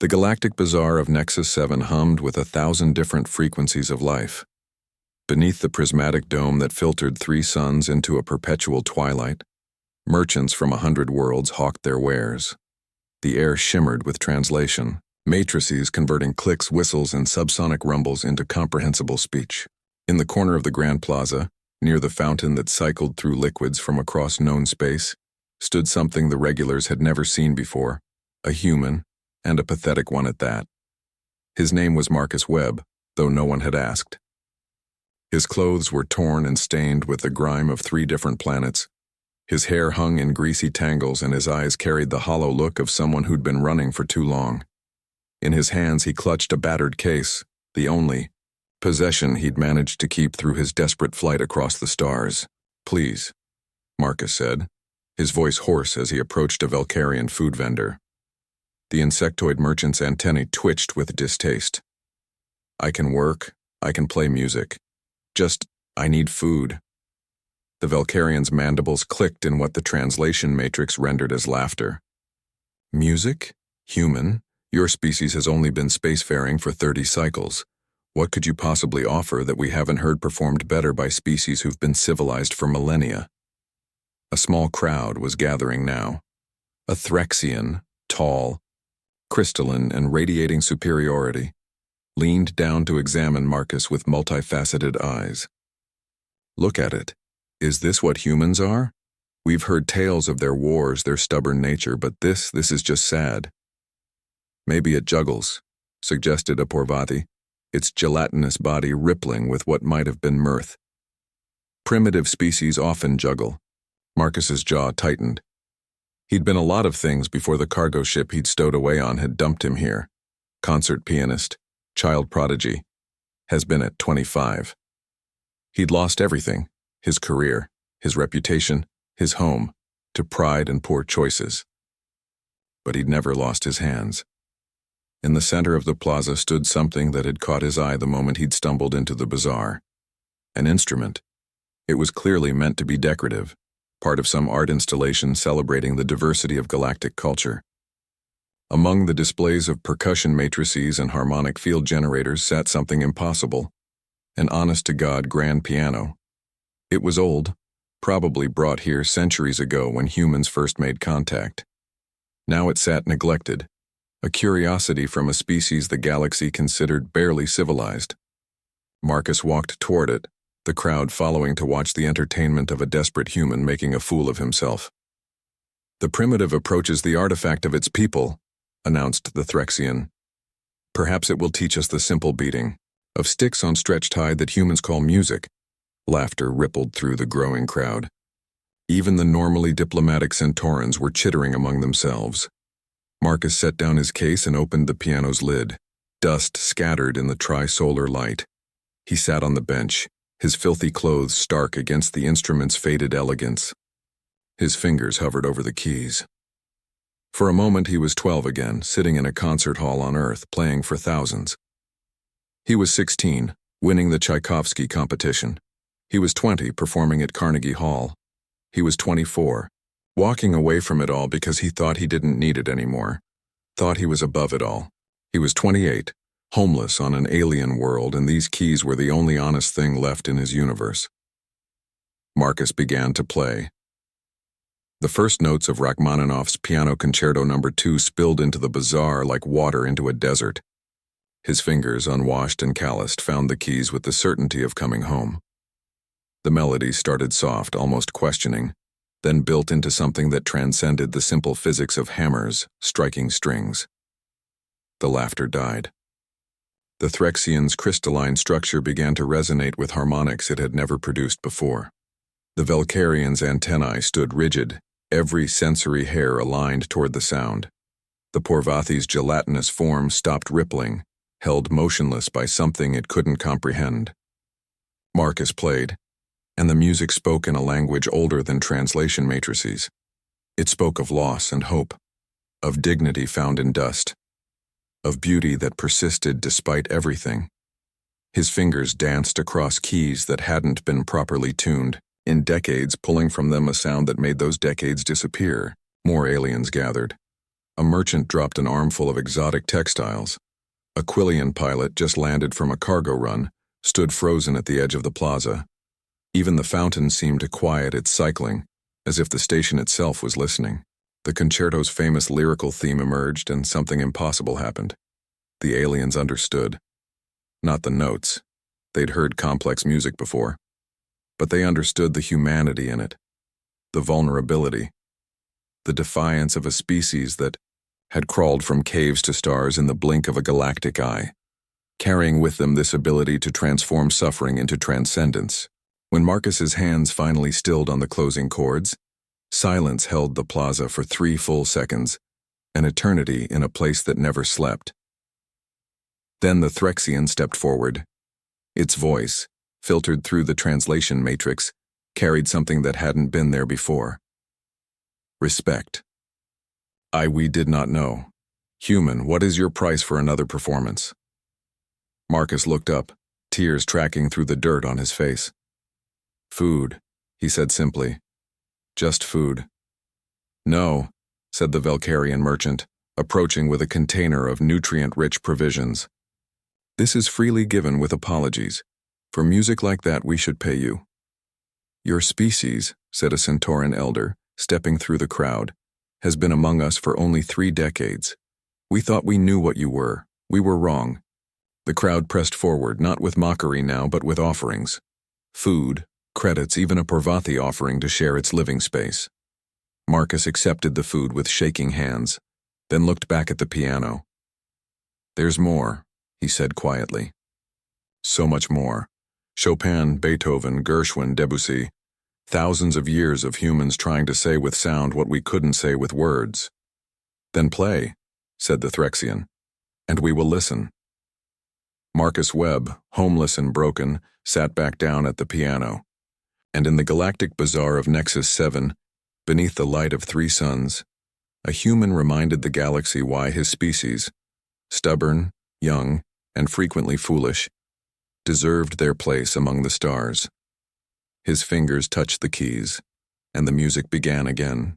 The galactic bazaar of Nexus 7 hummed with 1,000 different frequencies of life. Beneath the prismatic dome that filtered 3 suns into a perpetual twilight, merchants from 100 worlds hawked their wares. The air shimmered with translation, matrices converting clicks, whistles, and subsonic rumbles into comprehensible speech. In the corner of the Grand Plaza, near the fountain that cycled through liquids from across known space, stood something the regulars had never seen before, a human, and a pathetic one at that. His name was Marcus Webb, though no one had asked. His clothes were torn and stained with the grime of 3 different planets. His hair hung in greasy tangles and his eyes carried the hollow look of someone who'd been running for too long. In his hands he clutched a battered case, the only possession he'd managed to keep through his desperate flight across the stars. "Please," Marcus said, his voice hoarse as he approached a Valkyrian food vendor. The insectoid merchant's antennae twitched with distaste. "I can work, I can play music. Just, I need food." The Valkyrian's mandibles clicked in what the translation matrix rendered as laughter. "Music? Human? Your species has only been spacefaring for 30 cycles. What could you possibly offer that we haven't heard performed better by species who've been civilized for millennia?" A small crowd was gathering now. A Threxian, tall, crystalline, and radiating superiority, leaned down to examine Marcus with multifaceted eyes. "Look at it. Is this what humans are? We've heard tales of their wars, their stubborn nature, but this is just sad." "Maybe it juggles," suggested a Porvati, its gelatinous body rippling with what might have been mirth. "Primitive species often juggle." Marcus's jaw tightened. He'd been a lot of things before the cargo ship he'd stowed away on had dumped him here. Concert pianist, child prodigy, has been at 25. He'd lost everything, his career, his reputation, his home, to pride and poor choices. But he'd never lost his hands. In the center of the plaza stood something that had caught his eye the moment he'd stumbled into the bazaar. An instrument. It was clearly meant to be decorative, part of some art installation celebrating the diversity of galactic culture. Among the displays of percussion matrices and harmonic field generators sat something impossible, an honest-to-God grand piano. It was old, probably brought here centuries ago when humans first made contact. Now it sat neglected, a curiosity from a species the galaxy considered barely civilized. Marcus walked toward it, the crowd following to watch the entertainment of a desperate human making a fool of himself. "The primitive approaches the artifact of its people," announced the Threxian. "Perhaps it will teach us the simple beating of sticks on stretched hide that humans call music." Laughter rippled through the growing crowd. Even the normally diplomatic Centaurans were chittering among themselves. Marcus set down his case and opened the piano's lid. Dust scattered in the tri-solar light. He sat on the bench, his filthy clothes stark against the instrument's faded elegance. His fingers hovered over the keys. For a moment he was 12 again, sitting in a concert hall on Earth, playing for thousands. He was 16, winning the Tchaikovsky competition. He was 20, performing at Carnegie Hall. He was 24, walking away from it all because he thought he didn't need it anymore, thought he was above it all. He was 28, homeless on an alien world, and these keys were the only honest thing left in his universe. Marcus began to play. The first notes of Rachmaninoff's Piano Concerto No. 2 spilled into the bazaar like water into a desert. His fingers, unwashed and calloused, found the keys with the certainty of coming home. The melody started soft, almost questioning, then built into something that transcended the simple physics of hammers striking strings. The laughter died. The Threxian's crystalline structure began to resonate with harmonics it had never produced before. The Valkyrian's antennae stood rigid, every sensory hair aligned toward the sound. The Porvathi's gelatinous form stopped rippling, held motionless by something it couldn't comprehend. Marcus played, and the music spoke in a language older than translation matrices. It spoke of loss and hope, of dignity found in dust, of beauty that persisted despite everything. His fingers danced across keys that hadn't been properly tuned, in decades pulling from them a sound that made those decades disappear. More aliens gathered. A merchant dropped an armful of exotic textiles. A Quillian pilot just landed from a cargo run, stood frozen at the edge of the plaza. Even the fountain seemed to quiet its cycling, as if the station itself was listening. The concerto's famous lyrical theme emerged and something impossible happened. The aliens understood. Not the notes. They'd heard complex music before. But they understood the humanity in it, the vulnerability, the defiance of a species that had crawled from caves to stars in the blink of a galactic eye, carrying with them this ability to transform suffering into transcendence. When Marcus's hands finally stilled on the closing chords, silence held the plaza for 3 full seconds, an eternity in a place that never slept. Then the Threxian stepped forward. Its voice, filtered through the translation matrix, carried something that hadn't been there before. Respect. We did not know. Human, what is your price for another performance? Marcus looked up, tears tracking through the dirt on his face. Food, he said simply. Just food. No, said the Velcarian merchant, approaching with a container of nutrient-rich provisions. This is freely given with apologies. For music like that, we should pay you. Your species, said a Centauran elder, stepping through the crowd, has been among us for only 3 decades. We thought we knew what you were. We were wrong. The crowd pressed forward, not with mockery now, but with offerings. Food, credits, even a Parvati offering to share its living space. Marcus accepted the food with shaking hands, then looked back at the piano. There's more, he said quietly. So much more. Chopin, Beethoven, Gershwin, Debussy. Thousands of years of humans trying to say with sound what we couldn't say with words. Then play, said the Threxian, and we will listen. Marcus Webb, homeless and broken, sat back down at the piano. And in the galactic bazaar of Nexus 7, beneath the light of 3 suns, a human reminded the galaxy why his species, stubborn, young, and frequently foolish, deserved their place among the stars. His fingers touched the keys, and the music began again.